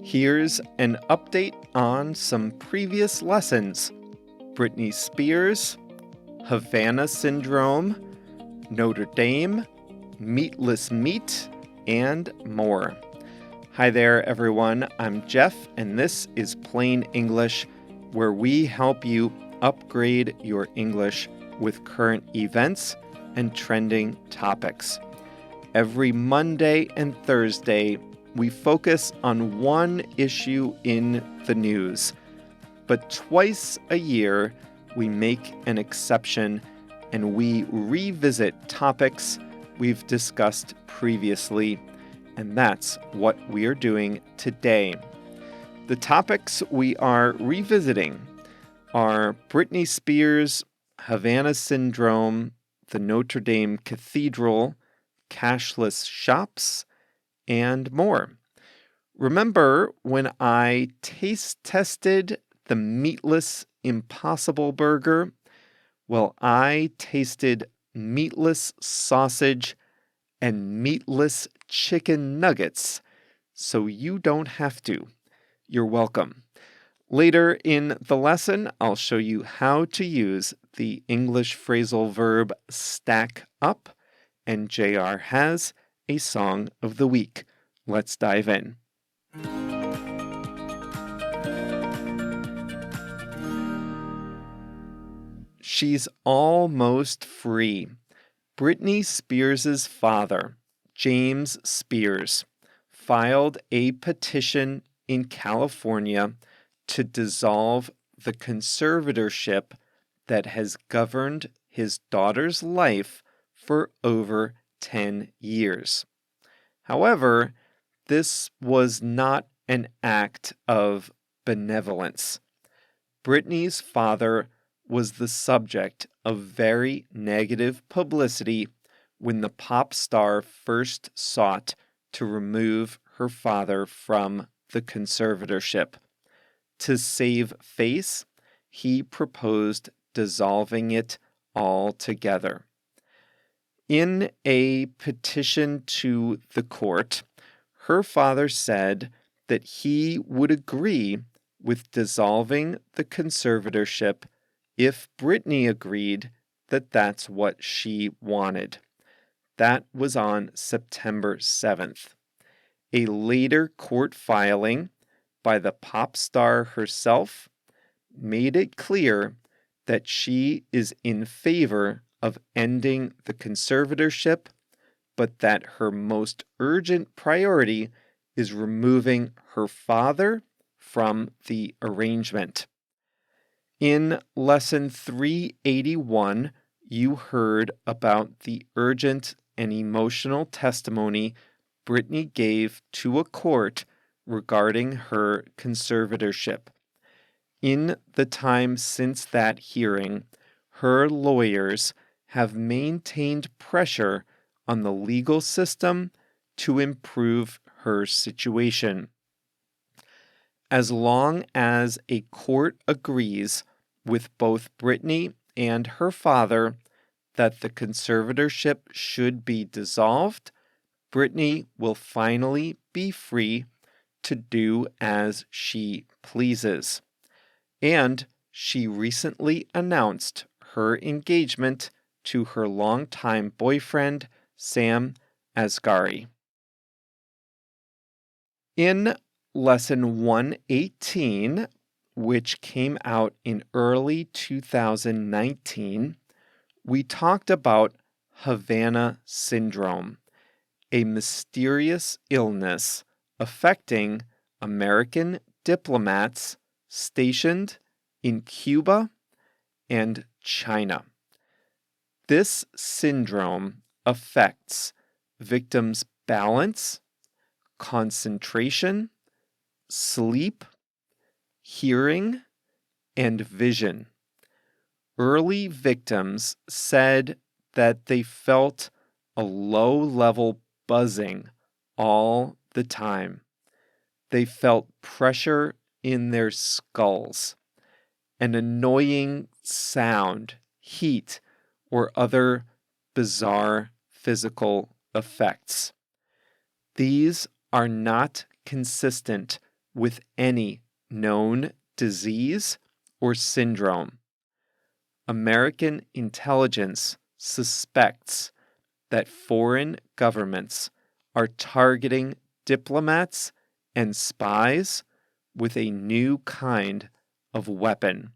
Here's an update on some previous lessons. Britney Spears, Havana syndrome, Notre Dame, meatless meat, and more. Hi there, everyone. I'm Jeff, and this is Plain English, where we help you upgrade your English with current events and trending topics. Every Monday and Thursday, we focus on one issue in the news. But twice a year, we make an exception and we revisit topics we've discussed previously. And that's what we are doing today. The topics we are revisiting are Britney Spears, Havana syndrome, the Notre Dame cathedral, cashless shops, and more. Remember when I taste tested the meatless Impossible Burger? Well, I tasted meatless sausage and meatless chicken nuggets, so you don't have to. You're welcome. Later in the lesson, I'll show you how to use the English phrasal verb stack up, and JR has a song of the week. Let's dive in. She's almost free. Britney Spears' father, James Spears, filed a petition in California to dissolve the conservatorship that has governed his daughter's life for over 10 years. However, this was not an act of benevolence. Britney's father was the subject of very negative publicity when the pop star first sought to remove her father from the conservatorship. To save face, he proposed dissolving it altogether. In a petition to the court, her father said that he would agree with dissolving the conservatorship if Britney agreed that that's what she wanted. That was on September 7th. A later court filing by the pop star herself made it clear that she is in favor of ending the conservatorship, but that her most urgent priority is removing her father from the arrangement. In Lesson 381, you heard about the urgent and emotional testimony Britney gave to a court regarding her conservatorship. In the time since that hearing, her lawyers have maintained pressure on the legal system to improve her situation. As long as a court agrees with both Britney and her father that the conservatorship should be dissolved, Britney will finally be free to do as she pleases. And she recently announced her engagement to her longtime boyfriend, Sam Asghari. In Lesson 118, which came out in early 2019, we talked about Havana syndrome, a mysterious illness affecting American diplomats stationed in Cuba and China. This syndrome affects victims' balance, concentration, sleep, hearing, and vision. Early victims said that they felt a low-level buzzing all the time. They felt pressure in their skulls, an annoying sound, heat, or other bizarre physical effects. These are not consistent with any known disease or syndrome. American intelligence suspects that foreign governments are targeting diplomats and spies with a new kind of weapon.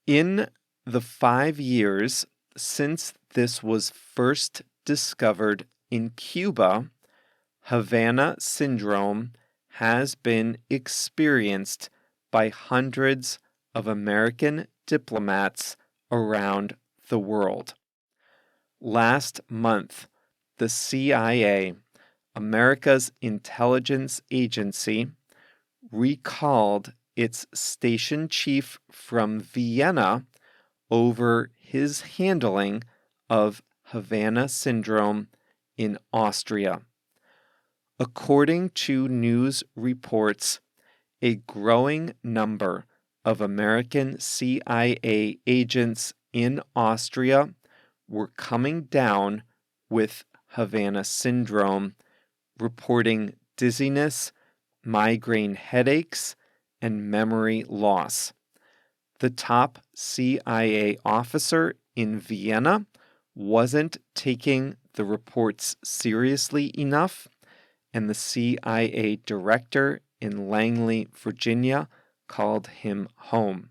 In the 5 years since this was first discovered in Cuba, Havana syndrome has been experienced by hundreds of American diplomats around the world. Last month, the CIA, America's intelligence agency, recalled its station chief from Vienna over his handling of Havana syndrome in Austria. According to news reports, a growing number of American CIA agents in Austria were coming down with Havana syndrome, reporting dizziness, migraine headaches, and memory loss. The top CIA officer in Vienna wasn't taking the reports seriously enough, and the CIA director in Langley, Virginia, called him home.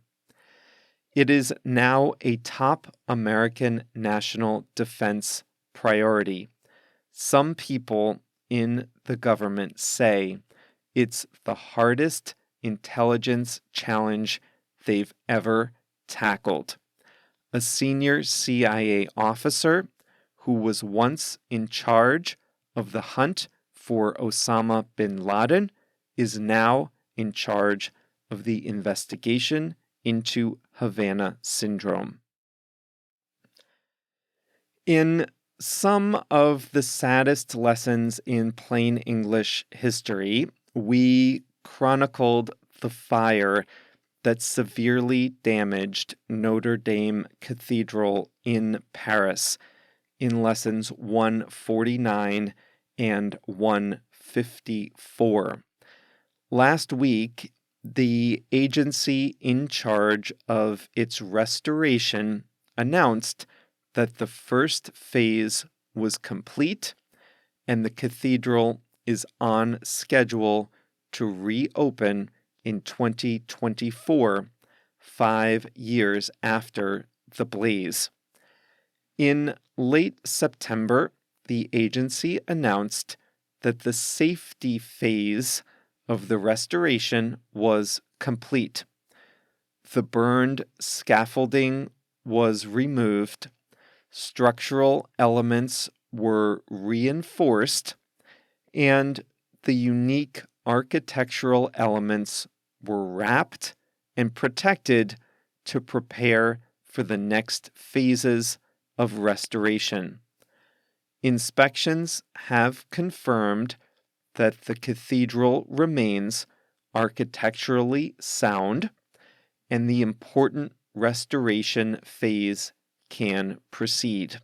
It is now a top American national defense priority. Some people in the government say it's the hardest intelligence challenge they've ever tackled. A senior CIA officer who was once in charge of the hunt for Osama bin Laden is now in charge of the investigation into Havana syndrome. In some of the saddest lessons in plain English history, we chronicled the fire that severely damaged Notre Dame Cathedral in Paris in lessons 149 and 154. Last week, the agency in charge of its restoration announced that the first phase was complete and the cathedral is on schedule to reopen in 2024, 5 years after the blaze. In late September, the agency announced that the safety phase of the restoration was complete. The burned scaffolding was removed, structural elements were reinforced, and the unique architectural elements were wrapped and protected to prepare for the next phases of restoration. Inspections have confirmed that the cathedral remains architecturally sound and the important restoration phase can proceed.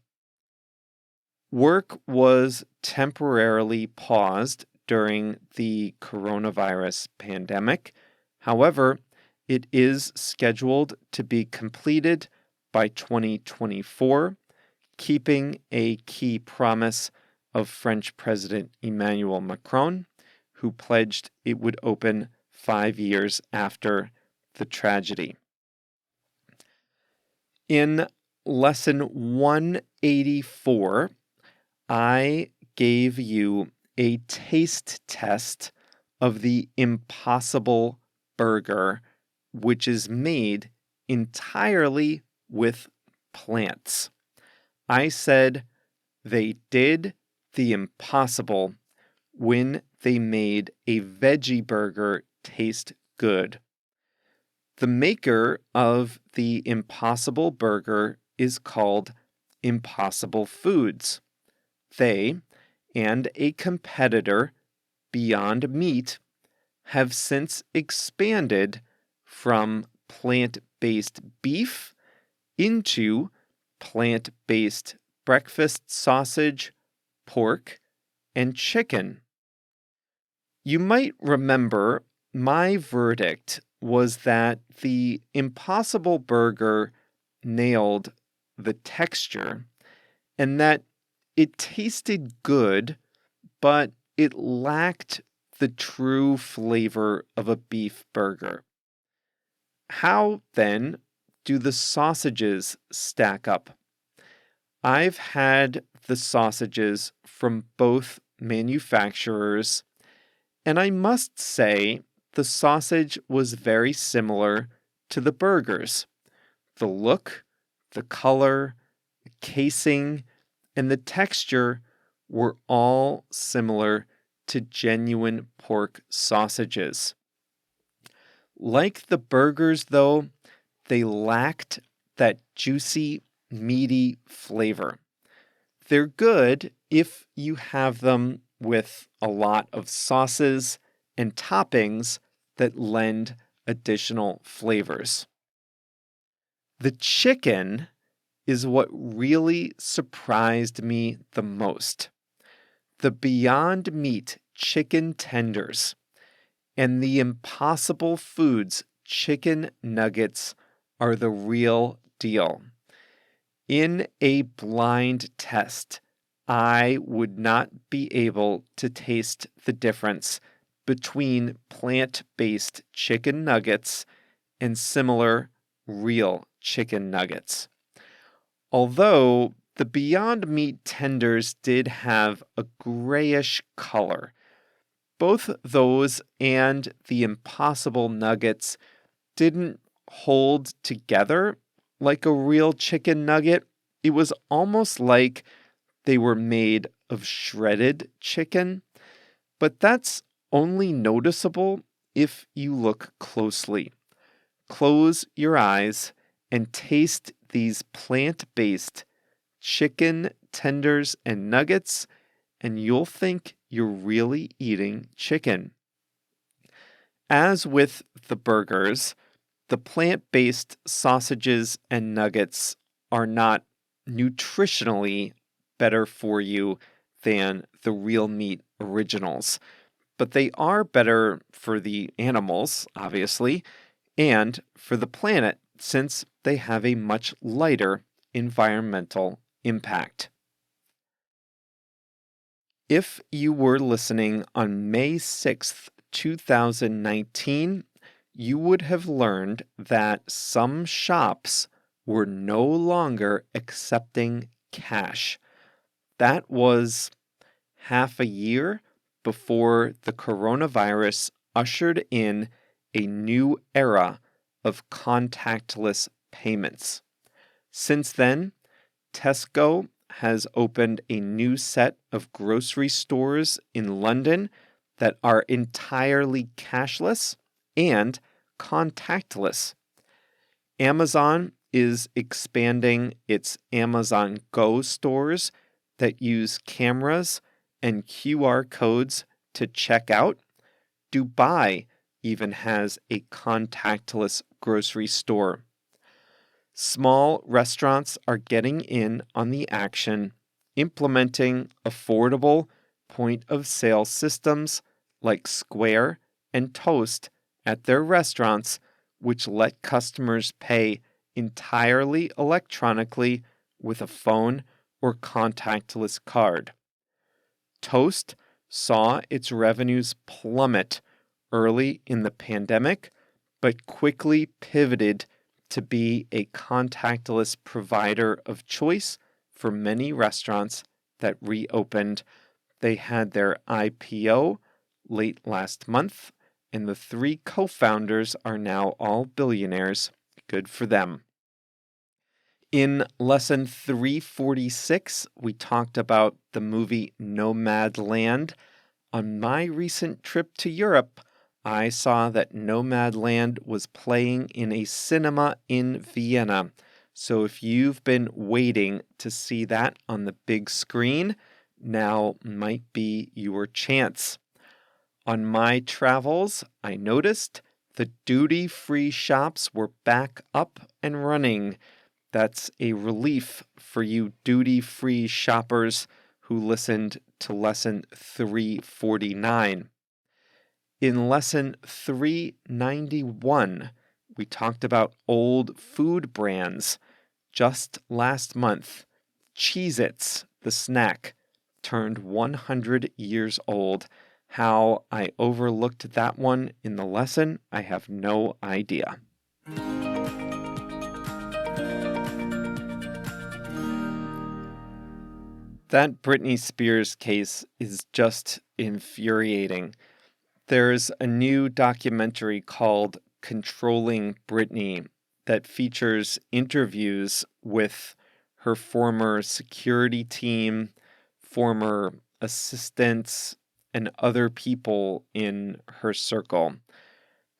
Work was temporarily paused during the coronavirus pandemic. However, it is scheduled to be completed by 2024, keeping a key promise of French President Emmanuel Macron, who pledged it would open 5 years after the tragedy. In lesson 184, I gave you a taste test of the Impossible Burger, which is made entirely with plants. I said they did the impossible when they made a veggie burger taste good. The maker of the Impossible Burger is called Impossible Foods. They and a competitor, Beyond Meat, have since expanded from plant-based beef into plant-based breakfast sausage, pork, and chicken. You might remember my verdict was that the Impossible Burger nailed the texture and that it tasted good, but it lacked the true flavor of a beef burger. How, then, do the sausages stack up? I've had the sausages from both manufacturers, and I must say the sausage was very similar to the burgers. The look, the color, the casing, and the texture were all similar to genuine pork sausages. Like the burgers, though, they lacked that juicy, meaty flavor. They're good if you have them with a lot of sauces and toppings that lend additional flavors. The chicken is what really surprised me the most. The Beyond Meat chicken tenders and the Impossible Foods chicken nuggets are the real deal. In a blind test, I would not be able to taste the difference between plant-based chicken nuggets and similar real chicken nuggets. Although the Beyond Meat tenders did have a grayish color, both those and the Impossible nuggets didn't hold together like a real chicken nugget. It was almost like they were made of shredded chicken, but that's only noticeable if you look closely. Close your eyes and taste these plant-based chicken tenders and nuggets, and you'll think you're really eating chicken. As with the burgers, the plant-based sausages and nuggets are not nutritionally better for you than the real meat originals, but they are better for the animals, obviously, and for the planet since they have a much lighter environmental impact. If you were listening on May 6th, 2019, you would have learned that some shops were no longer accepting cash. That was half a year before the coronavirus ushered in a new era of contactless payments. Since then, Tesco has opened a new set of grocery stores in London that are entirely cashless and contactless. Amazon is expanding its Amazon Go stores that use cameras and QR codes to check out. Dubai even has a contactless grocery store. Small restaurants are getting in on the action, implementing affordable point-of-sale systems like Square and Toast at their restaurants, which let customers pay entirely electronically with a phone or contactless card. Toast saw its revenues plummet early in the pandemic, but quickly pivoted to be a contactless provider of choice for many restaurants that reopened. They had their IPO late last month, and the three co-founders are now all billionaires. Good for them. In lesson 346, we talked about the movie Nomadland. On my recent trip to Europe, I saw that Nomadland was playing in a cinema in Vienna. So if you've been waiting to see that on the big screen, now might be your chance. On my travels, I noticed the duty-free shops were back up and running. That's a relief for you duty-free shoppers who listened to lesson 349. In lesson 391, we talked about old food brands. Just last month, Cheez-Its, the snack, turned 100 years old. How I overlooked that one in the lesson, I have no idea. That Britney Spears case is just infuriating. There's a new documentary called Controlling Britney that features interviews with her former security team, former assistants, and other people in her circle.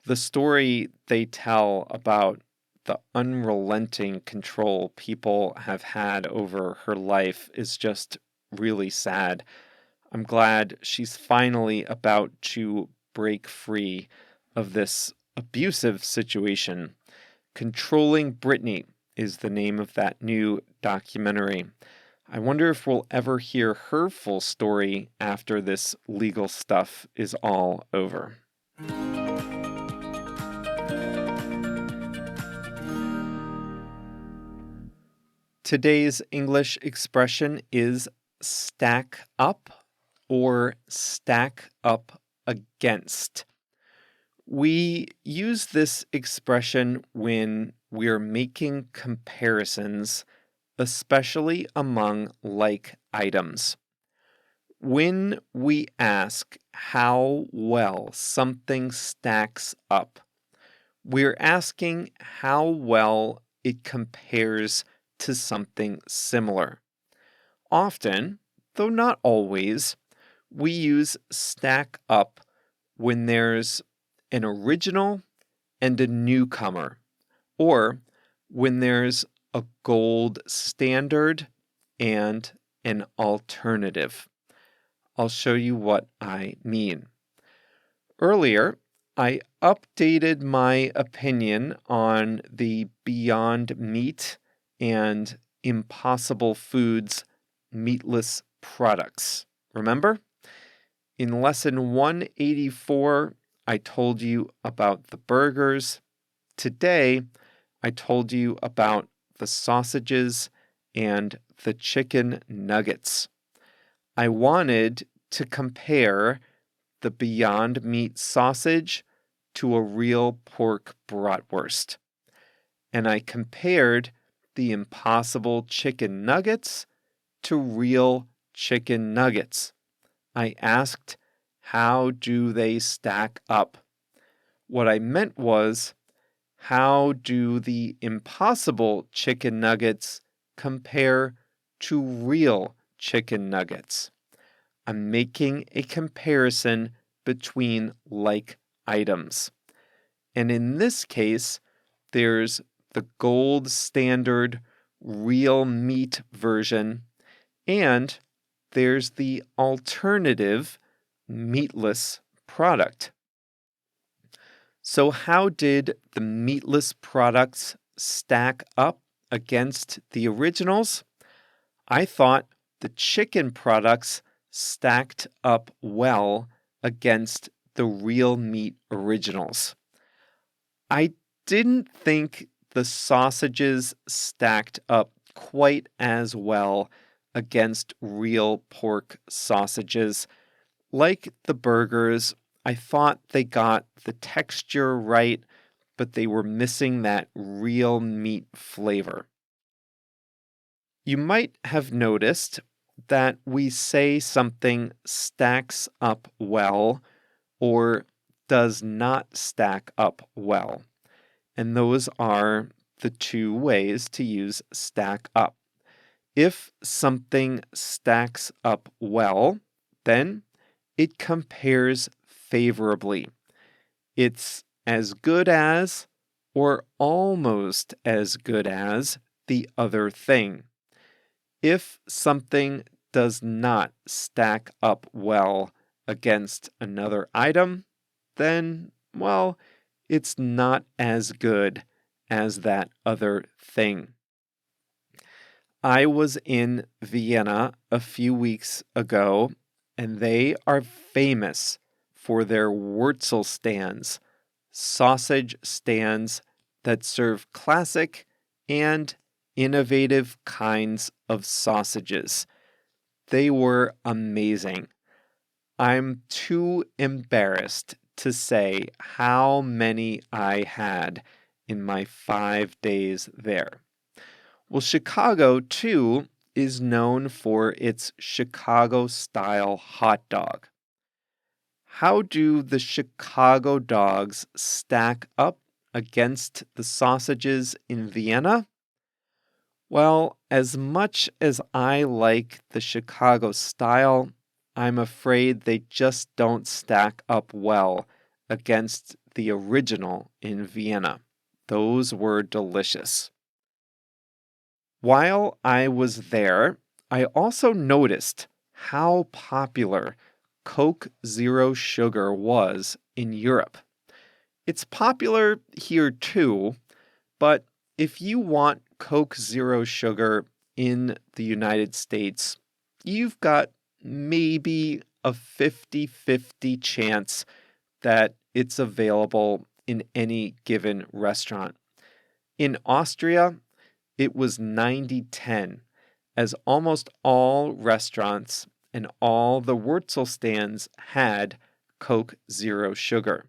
The story they tell about the unrelenting control people have had over her life is just really sad. I'm glad she's finally about to break free of this abusive situation. Controlling Britney is the name of that new documentary. I wonder if we'll ever hear her full story after this legal stuff is all over. Today's English expression is stack up or stack up against. We use this expression when we're making comparisons, especially among like items. When we ask how well something stacks up, we're asking how well it compares to something similar. Often, though not always, we use stack up when there's an original and a newcomer, or when there's a gold standard and an alternative. I'll show you what I mean. Earlier, I updated my opinion on the Beyond Meat and Impossible Foods meatless products. Remember? In lesson 184, I told you about the burgers. Today, I told you about the sausages and the chicken nuggets. I wanted to compare the Beyond Meat sausage to a real pork bratwurst. And I compared the Impossible chicken nuggets to real chicken nuggets. I asked, how do they stack up? What I meant was, how do the Impossible chicken nuggets compare to real chicken nuggets? I'm making a comparison between like items. And in this case, there's the gold standard real meat version, and there's the alternative meatless product. So how did the meatless products stack up against the originals? I thought the chicken products stacked up well against the real meat originals. I didn't think the sausages stacked up quite as well against real pork sausages. Like the burgers, I thought they got the texture right, but they were missing that real meat flavor. You might have noticed that we say something stacks up well or does not stack up well. And those are the two ways to use stack up. If something stacks up well, then it compares favorably. It's as good as or almost as good as the other thing. If something does not stack up well against another item, then, well, it's not as good as that other thing. I was in Vienna a few weeks ago, and they are famous for their Wurzel stands, sausage stands that serve classic and innovative kinds of sausages. They were amazing. I'm too embarrassed to say how many I had in my 5 days there. Well, Chicago, too, is known for its Chicago-style hot dog. How do the Chicago dogs stack up against the sausages in Vienna? Well, as much as I like the Chicago style, I'm afraid they just don't stack up well against the original in Vienna. Those were delicious. While I was there, I also noticed how popular Coke Zero Sugar was in Europe. It's popular here too, but if you want Coke Zero Sugar in the United States, you've got maybe a 50-50 chance that it's available in any given restaurant. In Austria, it was 90-10, as almost all restaurants and all the Wurzel stands had Coke Zero Sugar.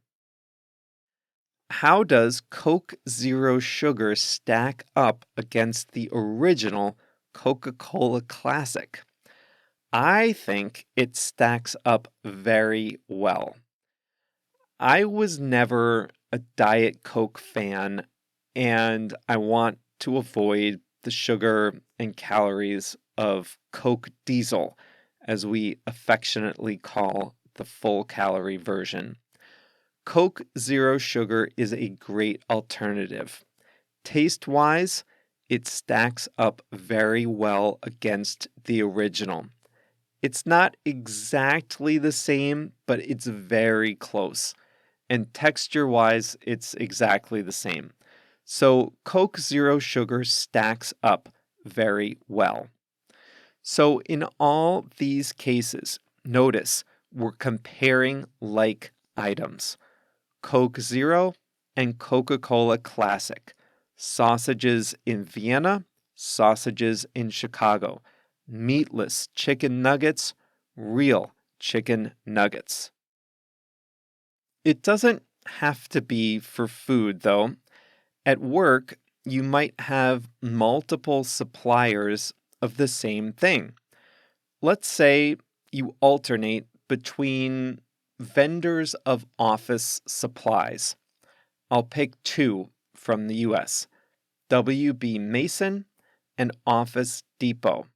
How does Coke Zero Sugar stack up against the original Coca-Cola Classic? I think it stacks up very well. I was never a Diet Coke fan, and I want to avoid the sugar and calories of Coke Diesel, as we affectionately call the full-calorie version. Coke Zero Sugar is a great alternative. Taste-wise, it stacks up very well against the original. It's not exactly the same, but it's very close. And texture-wise, it's exactly the same. So Coke Zero Sugar stacks up very well. So in all these cases, notice we're comparing like items. Coke Zero and Coca-Cola Classic. Sausages in Vienna, sausages in Chicago. Meatless chicken nuggets, real chicken nuggets. It doesn't have to be for food, though. At work, you might have multiple suppliers of the same thing. Let's say you alternate between vendors of office supplies. I'll pick two from the US, WB Mason and Office Depot.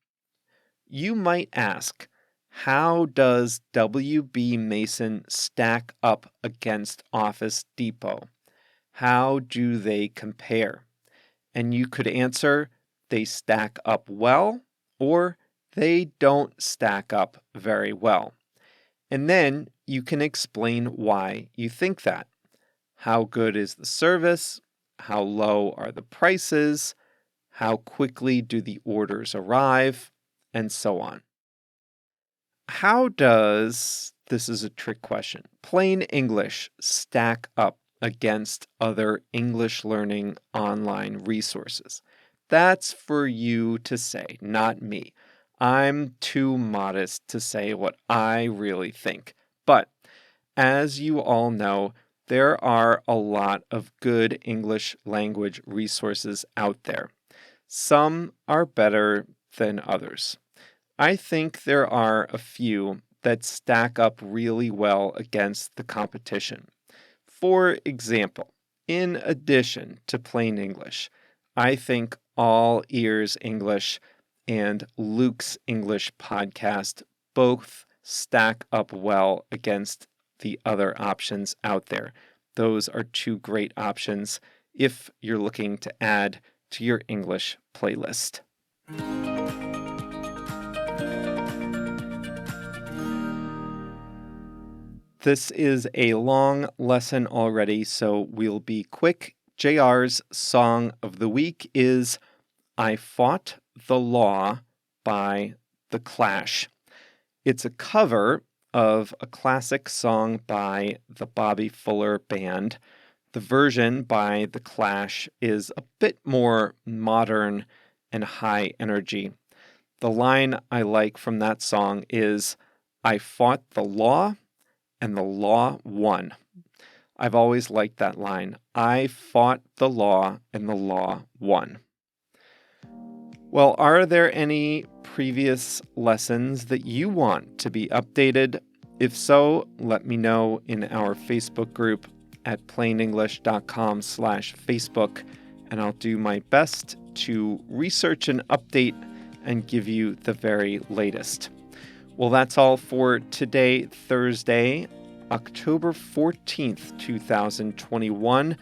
You might ask, how does WB Mason stack up against Office Depot? How do they compare? And you could answer, they stack up well, or they don't stack up very well. And then you can explain why you think that. How good is the service? How low are the prices? How quickly do the orders arrive? And so on. How does, this is a trick question, plain English stack up against other English learning online resources? That's for you to say, not me. I'm too modest to say what I really think. But as you all know, there are a lot of good English language resources out there. Some are better than others. I think there are a few that stack up really well against the competition. For example, in addition to plain English, I think All Ears English and Luke's English podcast both stack up well against the other options out there. Those are two great options if you're looking to add to your English playlist. This is a long lesson already, so we'll be quick. JR's song of the week is I Fought the Law by The Clash. It's a cover of a classic song by the Bobby Fuller Band. The version by The Clash is a bit more modern and high energy. The line I like from that song is, "I fought the law and the law won." I've always liked that line. I fought the law and the law won. Well, are there any previous lessons that you want to be updated? If so, let me know in our Facebook group at plainenglish.com/Facebook, and I'll do my best to research and update and give you the very latest. Well, that's all for today, Thursday, October 14th, 2021.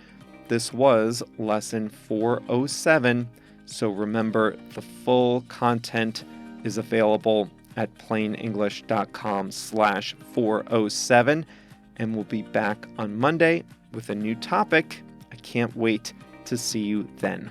This was lesson 407. So remember, the full content is available at plainenglish.com/407. And we'll be back on Monday with a new topic. I can't wait to see you then.